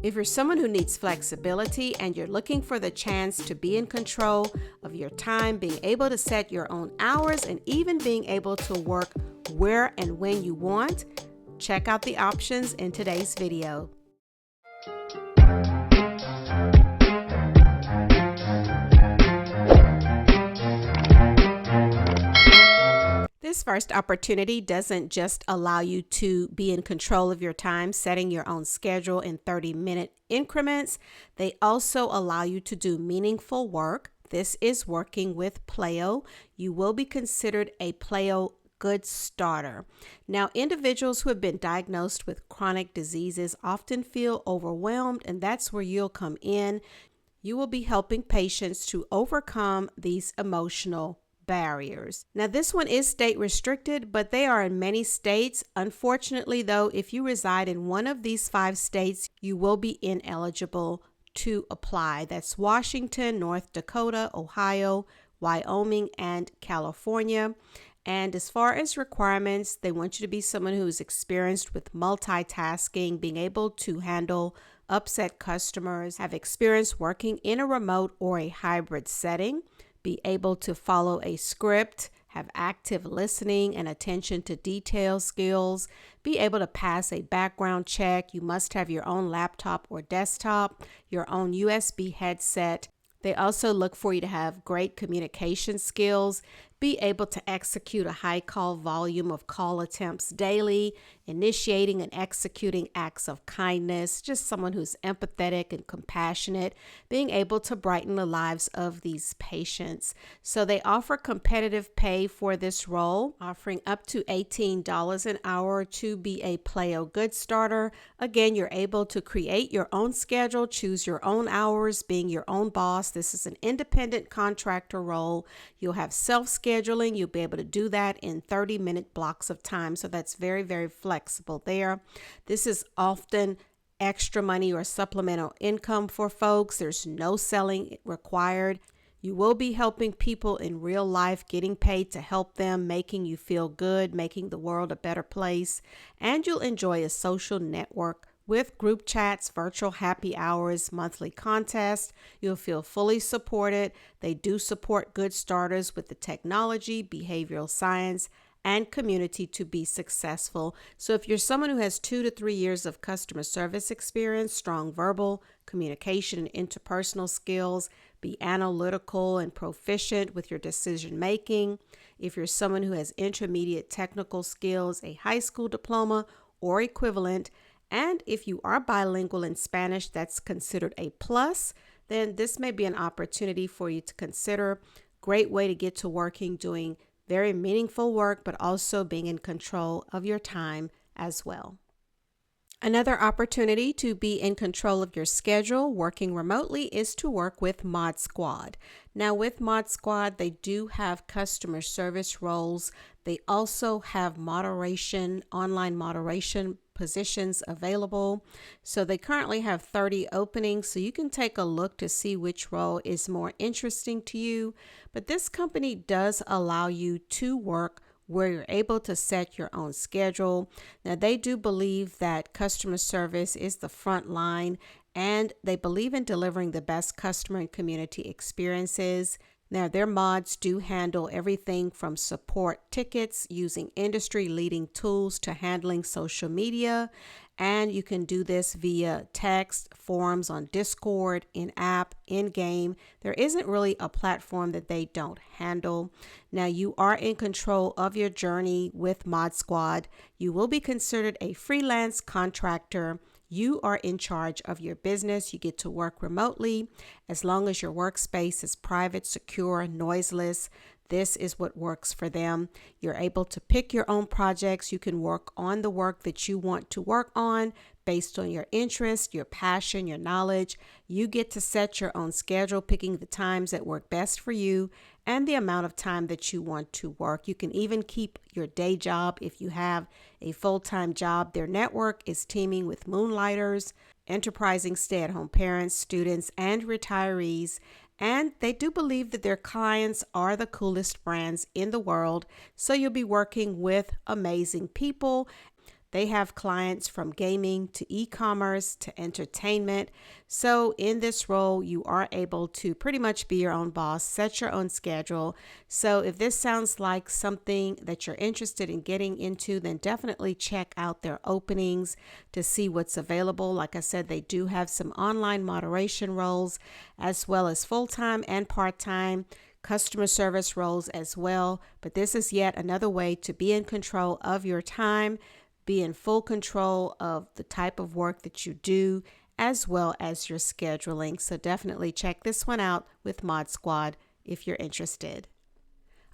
If you're someone who needs flexibility and you're looking for the chance to be in control of your time, being able to set your own hours, and even being able to work where and when you want, check out the options in today's video. This first opportunity doesn't just allow you to be in control of your time, setting your own schedule in 30-minute increments. They also allow you to do meaningful work. This is working with Pleio. You will be considered a Pleio GoodStarter. Now, individuals who have been diagnosed with chronic diseases often feel overwhelmed, and that's where you'll come in. You will be helping patients to overcome these emotional barriers. Now, this one is state restricted, but they are in many states. Unfortunately, though, if you reside in one of these 5 states, you will be ineligible to apply. That's Washington, North Dakota, Ohio, Wyoming, and California. And as far as requirements, they want you to be someone who's experienced with multitasking, being able to handle upset customers, have experience working in a remote or a hybrid setting, be able to follow a script, have active listening and attention to detail skills, be able to pass a background check. You must have your own laptop or desktop, your own USB headset. They also look for you to have great communication skills, be able to execute a high call volume of call attempts daily, initiating and executing acts of kindness, just someone who's empathetic and compassionate, being able to brighten the lives of these patients. So they offer competitive pay for this role, offering up to $18 an hour to be a Pleio GoodStarter. Again, you're able to create your own schedule, choose your own hours, being your own boss. This is an independent contractor role. You'll have self-scheduling. You'll be able to do that in 30-minute blocks of time. So that's very, very flexible there. This is often extra money or supplemental income for folks. There's no selling required. You will be helping people in real life, getting paid to help them, making you feel good, making the world a better place. And you'll enjoy a social network with group chats, virtual happy hours, monthly contests. You'll feel fully supported. They do support GoodStarters with the technology, behavioral science, and community to be successful. So if you're someone who has 2 to 3 years of customer service experience, strong verbal communication and interpersonal skills, be analytical and proficient with your decision making. If you're someone who has intermediate technical skills, a high school diploma or equivalent, and if you are bilingual in Spanish, that's considered a plus, then this may be an opportunity for you to consider. Great way to get to working, doing very meaningful work, but also being in control of your time as well. Another opportunity to be in control of your schedule working remotely is to work with Mod Squad. Now with Mod Squad, they do have customer service roles. They also have moderation, online moderation positions available. So they currently have 30 openings, so you can take a look to see which role is more interesting to you. But this company does allow you to work where you're able to set your own schedule. Now, they do believe that customer service is the front line, and they believe in delivering the best customer and community experiences. Now, their mods do handle everything from support tickets using industry-leading tools to handling social media. And you can do this via text, forums on Discord, in-app, in-game. There isn't really a platform that they don't handle. Now, you are in control of your journey with Mod Squad. You will be considered a freelance contractor. You are in charge of your business. You get to work remotely as long as your workspace is private, secure, noiseless. This is what works for them. You're able to pick your own projects. You can work on the work that you want to work on based on your interest, your passion, your knowledge. You get to set your own schedule, picking the times that work best for you and the amount of time that you want to work. You can even keep your day job if you have a full-time job. Their network is teaming with moonlighters, enterprising stay-at-home parents, students, and retirees. And they do believe that their clients are the coolest brands in the world. So you'll be working with amazing people. They have clients from gaming to e-commerce to entertainment. So in this role, you are able to pretty much be your own boss, set your own schedule. So if this sounds like something that you're interested in getting into, then definitely check out their openings to see what's available. Like I said, they do have some online moderation roles as well as full-time and part-time customer service roles as well. But this is yet another way to be in control of your time, be in full control of the type of work that you do, as well as your scheduling. So definitely check this one out with Mod Squad if you're interested.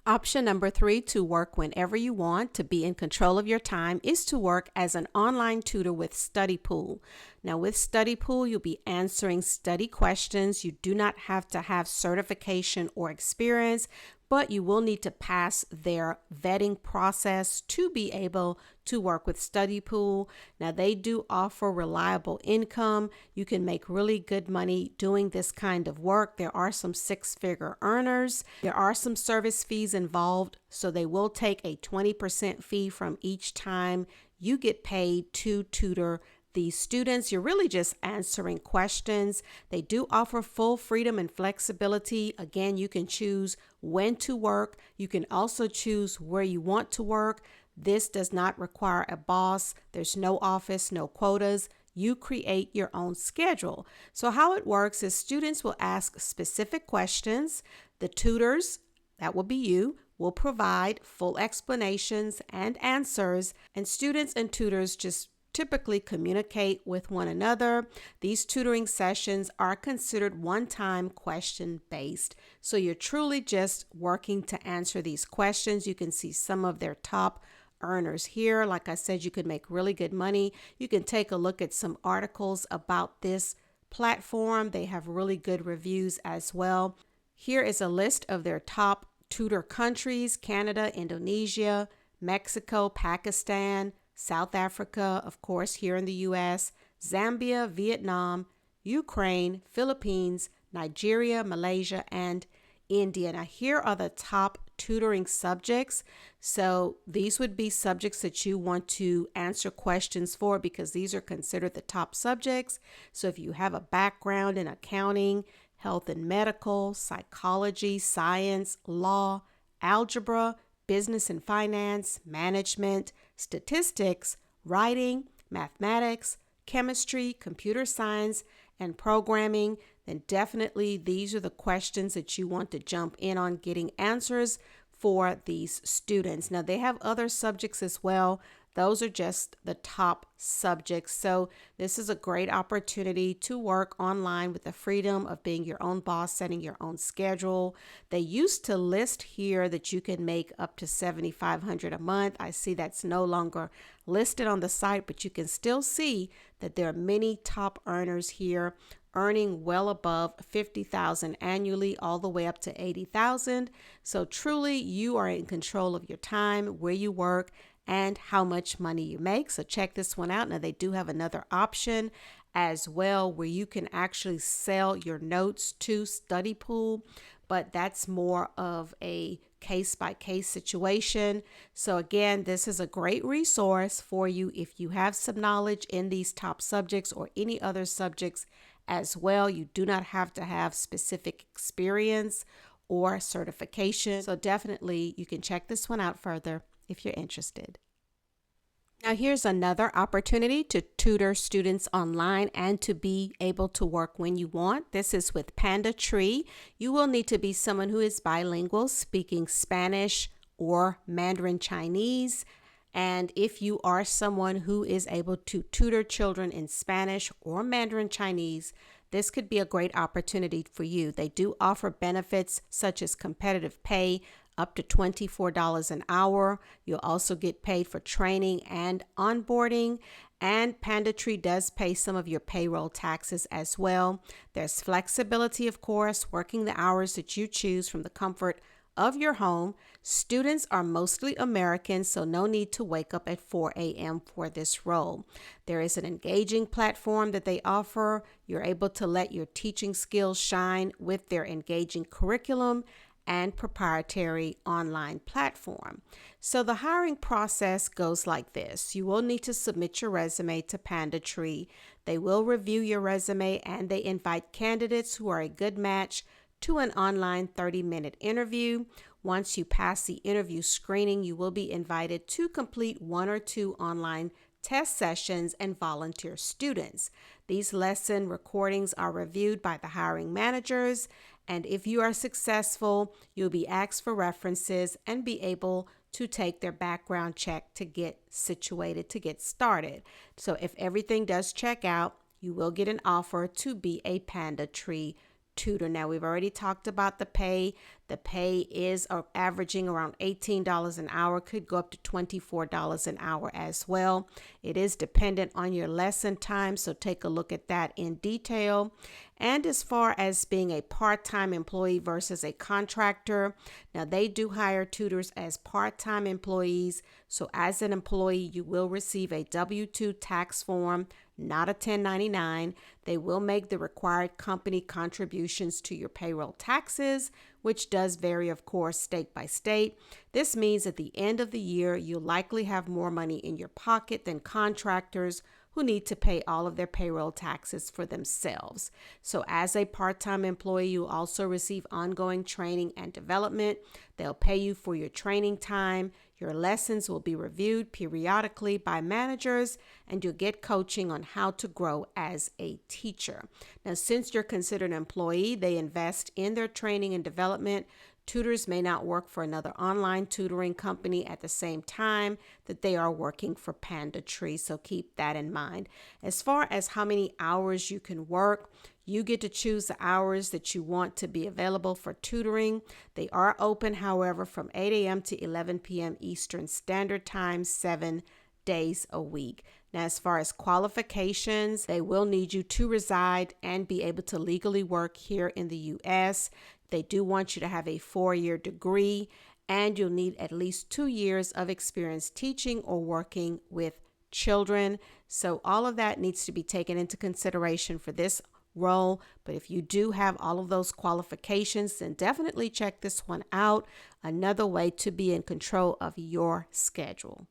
Option number 3, to work whenever you want, to be in control of your time, is to work as an online tutor with StudyPool. Now with StudyPool, you'll be answering study questions. You do not have to have certification or experience, but you will need to pass their vetting process to be able to work with StudyPool. Now they do offer reliable income. You can make really good money doing this kind of work. There are some 6-figure earners. There are some service fees involved, so they will take a 20% fee from each time you get paid to tutor these students. You're really just answering questions. They do offer full freedom and flexibility. Again, you can choose when to work. You can also choose where you want to work. This does not require a boss. There's no office, no quotas. You create your own schedule. So how it works is students will ask specific questions. The tutors, that will be you, will provide full explanations and answers, and students and tutors just typically communicate with one another. These tutoring sessions are considered one-time question-based. So you're truly just working to answer these questions. You can see some of their top earners here. Like I said, you could make really good money. You can take a look at some articles about this platform. They have really good reviews as well. Here is a list of their top tutor countries: Canada, Indonesia, Mexico, Pakistan, South Africa, of course, here in the U.S., Zambia, Vietnam, Ukraine, Philippines, Nigeria, Malaysia, and India. Now, here are the top tutoring subjects. So these would be subjects that you want to answer questions for because these are considered the top subjects. So if you have a background in accounting, health and medical, psychology, science, law, algebra, business and finance, management, statistics, writing, mathematics, chemistry, computer science, and programming, then definitely these are the questions that you want to jump in on getting answers for these students. Now they have other subjects as well. Those are just the top subjects. So this is a great opportunity to work online with the freedom of being your own boss, setting your own schedule. They used to list here that you can make up to $7,500 a month. I see that's no longer listed on the site, but you can still see that there are many top earners here earning well above $50,000 annually, all the way up to $80,000. So truly you are in control of your time, where you work, and how much money you make. So check this one out. Now they do have another option as well where you can actually sell your notes to StudyPool, but that's more of a case-by-case situation. So again, this is a great resource for you if you have some knowledge in these top subjects or any other subjects as well. You do not have to have specific experience or certification. So definitely you can check this one out further if you're interested. Now here's another opportunity to tutor students online and to be able to work when you want. This is with PandaTree. You will need to be someone who is bilingual, speaking Spanish or Mandarin Chinese. And if you are someone who is able to tutor children in Spanish or Mandarin Chinese, this could be a great opportunity for you. They do offer benefits such as competitive pay, up to $24 an hour. You'll also get paid for training and onboarding. And PandaTree does pay some of your payroll taxes as well. There's flexibility, of course, working the hours that you choose from the comfort of your home. Students are mostly American, so no need to wake up at 4 a.m. for this role. There is an engaging platform that they offer. You're able to let your teaching skills shine with their engaging curriculum and proprietary online platform. So the hiring process goes like this. You will need to submit your resume to PandaTree. They will review your resume and they invite candidates who are a good match to an online 30-minute interview. Once you pass the interview screening, you will be invited to complete 1 or 2 online test sessions and volunteer students. These lesson recordings are reviewed by the hiring managers, and if you are successful, you'll be asked for references and be able to take their background check to get situated, to get started. So if everything does check out, you will get an offer to be a PandaTree tutor. Now, we've already talked about the pay. The pay is averaging around $18 an hour, could go up to $24 an hour as well. It is dependent on your lesson time, so take a look at that in detail. And as far as being a part-time employee versus a contractor, now they do hire tutors as part-time employees. So as an employee, you will receive a W-2 tax form, not a 1099. They will make the required company contributions to your payroll taxes, which does vary, of course, state by state. This means at the end of the year, you'll likely have more money in your pocket than contractors who need to pay all of their payroll taxes for themselves. So as a part-time employee, you also receive ongoing training and development. They'll pay you for your training time. Your lessons will be reviewed periodically by managers, and you'll get coaching on how to grow as a teacher. Now, since you're considered an employee, they invest in their training and development. Tutors may not work for another online tutoring company at the same time that they are working for PandaTree, so keep that in mind. As far as how many hours you can work, you get to choose the hours that you want to be available for tutoring. They are open, however, from 8 a.m. to 11 p.m. Eastern Standard Time, 7 days a week. Now, as far as qualifications, they will need you to reside and be able to legally work here in the U.S. They do want you to have a 4-year degree, and you'll need at least 2 years of experience teaching or working with children. So all of that needs to be taken into consideration for this role. But if you do have all of those qualifications, then definitely check this one out. Another way to be in control of your schedule.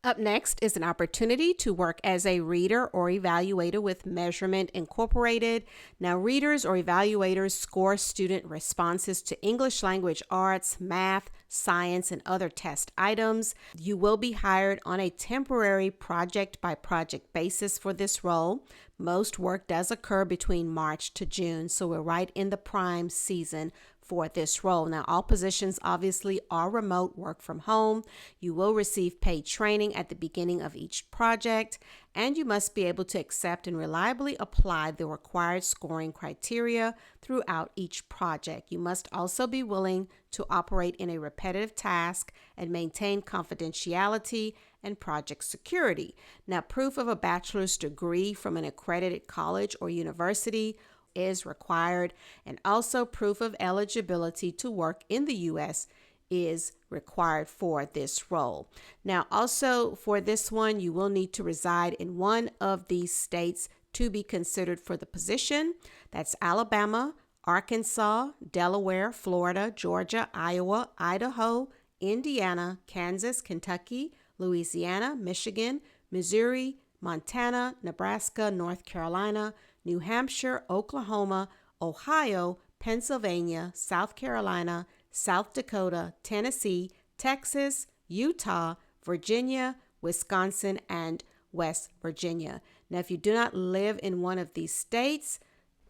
Up next is an opportunity to work as a reader or evaluator with Measurement Incorporated. Now, readers or evaluators score student responses to English language arts, math, science, and other test items. You will be hired on a temporary project-by-project basis for this role. Most work does occur between March to June, so we're right in the prime season for this role. Now, all positions obviously are remote work from home. You will receive paid training at the beginning of each project, and you must be able to accept and reliably apply the required scoring criteria throughout each project. You must also be willing to operate in a repetitive task and maintain confidentiality and project security. Now, proof of a bachelor's degree from an accredited college or university is required, and also proof of eligibility to work in the U.S. is required for this role. Now, also for this one, you will need to reside in one of these states to be considered for the position. That's Alabama, Arkansas, Delaware, Florida, Georgia, Iowa, Idaho, Indiana, Kansas, Kentucky, Louisiana, Michigan, Missouri, Montana, Nebraska, North Carolina, New Hampshire, Oklahoma, Ohio, Pennsylvania, South Carolina, South Dakota, Tennessee, Texas, Utah, Virginia, Wisconsin, and West Virginia. Now, if you do not live in one of these states,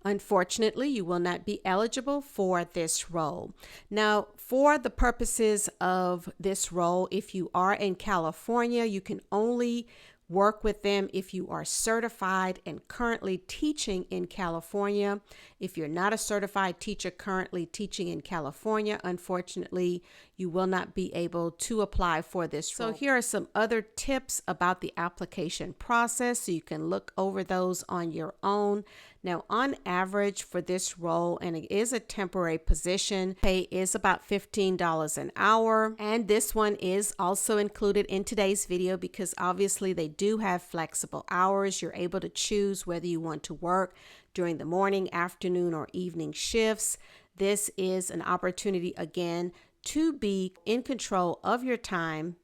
unfortunately, you will not be eligible for this role. Now, for the purposes of this role, if you are in California, you can only work with them if you are certified and currently teaching in California. If you're not a certified teacher currently teaching in California, unfortunately, you will not be able to apply for this role. So here are some other tips about the application process, so you can look over those on your own. Now, on average for this role, and it is a temporary position, pay is about $15 an hour. And this one is also included in today's video because obviously they do have flexible hours. You're able to choose whether you want to work during the morning, afternoon, or evening shifts. This is an opportunity again to be in control of your time.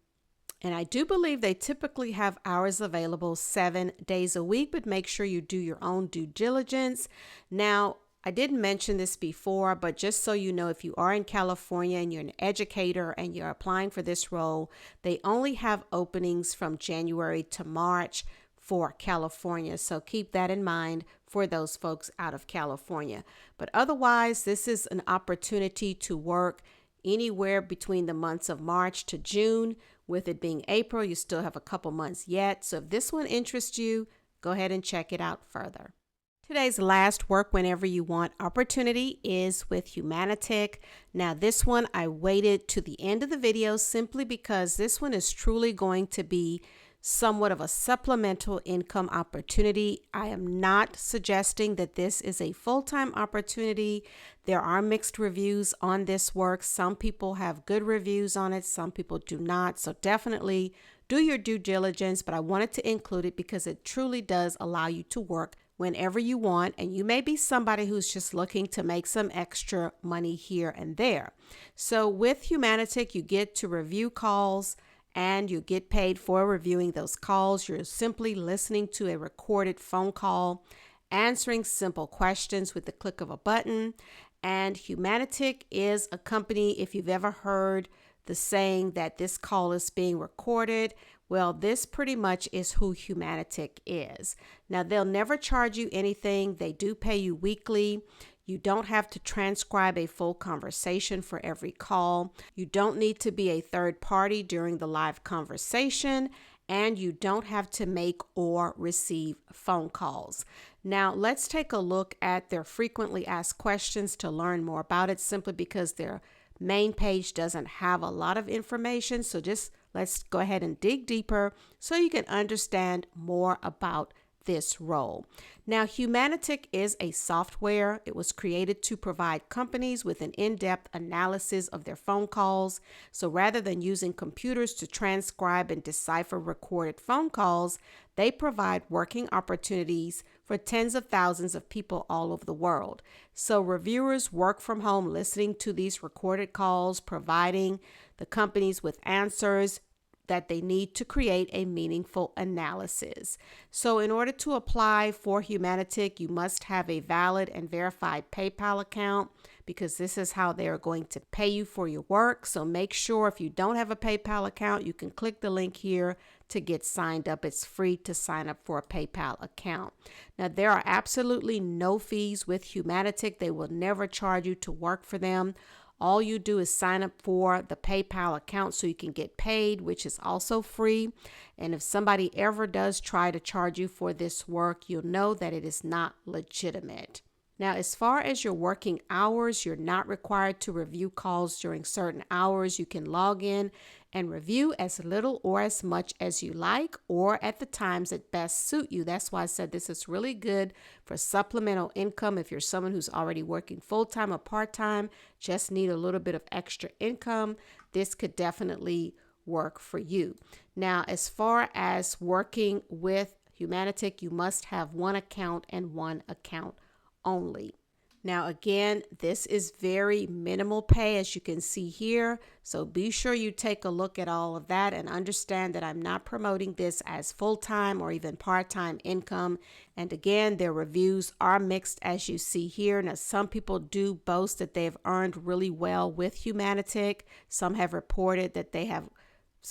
And I do believe they typically have hours available 7 days a week, but make sure you do your own due diligence. Now, I didn't mention this before, but just so you know, if you are in California and you're an educator and you're applying for this role, they only have openings from January to March for California. So keep that in mind for those folks out of California. But otherwise, this is an opportunity to work anywhere between the months of March to June. With it being April, you still have a couple months yet. So if this one interests you, go ahead and check it out further. Today's last work whenever you want opportunity is with Humanitic. Now this one I waited to the end of the video simply because this one is truly going to be somewhat of a supplemental income opportunity. I am not suggesting that this is a full-time opportunity. There are mixed reviews on this work. Some people have good reviews on it, some people do not. So definitely do your due diligence, but I wanted to include it because it truly does allow you to work whenever you want, and you may be somebody who's just looking to make some extra money here and there. So with Humanitic, you get to review calls and you get paid for reviewing those calls. You're simply listening to a recorded phone call, answering simple questions with the click of a button. And Humanitic is a company, if you've ever heard the saying that this call is being recorded, well, this pretty much is who Humanitic is. Now, they'll never charge you anything. They do pay you weekly. You don't have to transcribe a full conversation for every call. You don't need to be a third party during the live conversation, and you don't have to make or receive phone calls. Now, let's take a look at their frequently asked questions to learn more about it, simply because their main page doesn't have a lot of information. So just let's go ahead and dig deeper so you can understand more about this role. Now, Humanitic is a software. It was created to provide companies with an in-depth analysis of their phone calls. So rather than using computers to transcribe and decipher recorded phone calls, they provide working opportunities for tens of thousands of people all over the world. So reviewers work from home listening to these recorded calls, providing the companies with answers that they need to create a meaningful analysis. So in order to apply for Humanitic, you must have a valid and verified PayPal account, because this is how they are going to pay you for your work. So make sure if you don't have a PayPal account, you can click the link here to get signed up. It's free to sign up for a PayPal account. Now, there are absolutely no fees with Humanitic. They will never charge you to work for them. All you do is sign up for the PayPal account so you can get paid, which is also free. And if somebody ever does try to charge you for this work, you'll know that it is not legitimate. Now, as far as your working hours, you're not required to review calls during certain hours. You can log in and review as little or as much as you like, or at the times that best suit you. That's why I said this is really good for supplemental income. If you're someone who's already working full-time or part-time, just need a little bit of extra income, this could definitely work for you. Now, as far as working with Humanitic, you must have one account and one account only. Now, again, this is very minimal pay, as you can see here. So be sure you take a look at all of that and understand that I'm not promoting this as full-time or even part-time income. And again, their reviews are mixed, as you see here. Now, some people do boast that they've earned really well with Humanitic. Some have reported that they have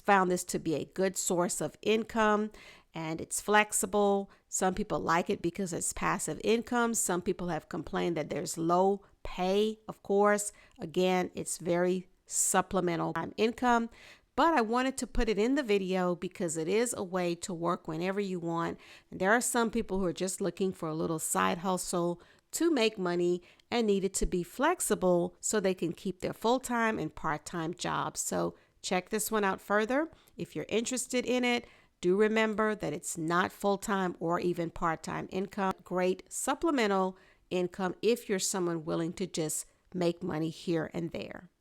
found this to be a good source of income, and it's flexible. Some people like it because it's passive income. Some people have complained that there's low pay. Of course, again, it's very supplemental income, but I wanted to put it in the video because it is a way to work whenever you want. And there are some people who are just looking for a little side hustle to make money and need it to be flexible so they can keep their full-time and part-time jobs. So check this one out further. If you're interested in it, do remember that it's not full-time or even part-time income. Great supplemental income if you're someone willing to just make money here and there.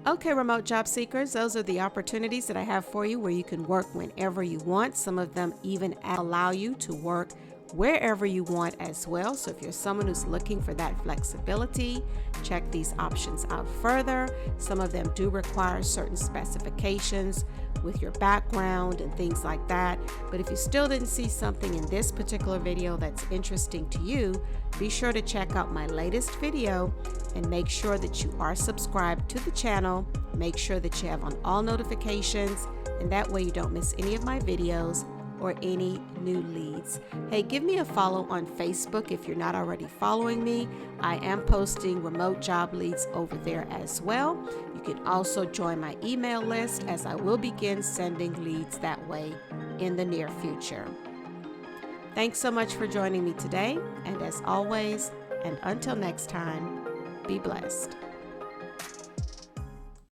Okay, remote job seekers, those are the opportunities that I have for you where you can work whenever you want. Some of them even allow you to work wherever you want as well. So if you're someone who's looking for that flexibility, check these options out further. Some of them do require certain specifications with your background and things like that. But if you still didn't see something in this particular video that's interesting to you, be sure to check out my latest video and make sure that you are subscribed to the channel. Make sure that you have on all notifications, and that way you don't miss any of my videos or any new leads. Hey, give me a follow on Facebook if you're not already following me. I am posting remote job leads over there as well. You can also join my email list, as I will begin sending leads that way in the near future. Thanks so much for joining me today, and as always, and until next time, be blessed.